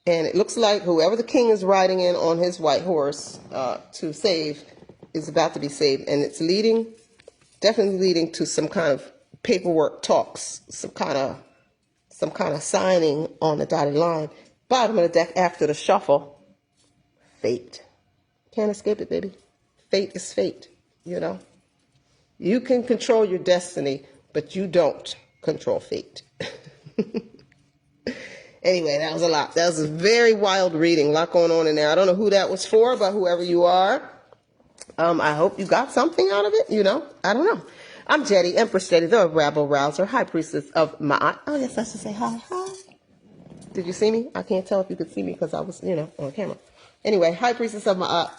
And it looks like whoever the king is riding in on his white horse to save is about to be saved. And it's definitely leading to some kind of paperwork talks, some kind of signing on the dotted line. Bottom of the deck after the shuffle. Fate. Can't escape it, baby. Fate is fate, You can control your destiny, but you don't control fate. Anyway, that was a lot. That was a very wild reading. A lot going on in there. I don't know who that was for, but whoever you are, I hope you got something out of it, I don't know. I'm Jedi, Empress Jedi, the Rabble Rouser, High Priestess of Ma'at. Oh, yes, I should say hi. Did you see me? I can't tell if you could see me because I was, on camera. Anyway, High Priestess of Ma'at.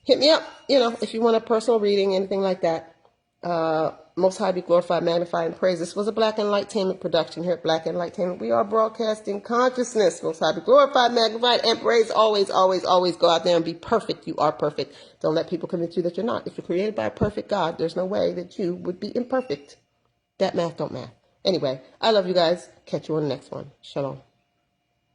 Hit me up, if you want a personal reading, anything like that. Most High be glorified, magnified, and praised. This was a Black Enlightenment production here at Black Enlightenment. We are broadcasting consciousness. Most High be glorified, magnified, and praised. Always, always, always go out there and be perfect. You are perfect. Don't let people convince you that you're not. If you're created by a perfect God, there's no way that you would be imperfect. That math don't math. Anyway, I love you guys. Catch you on the next one. Shalom.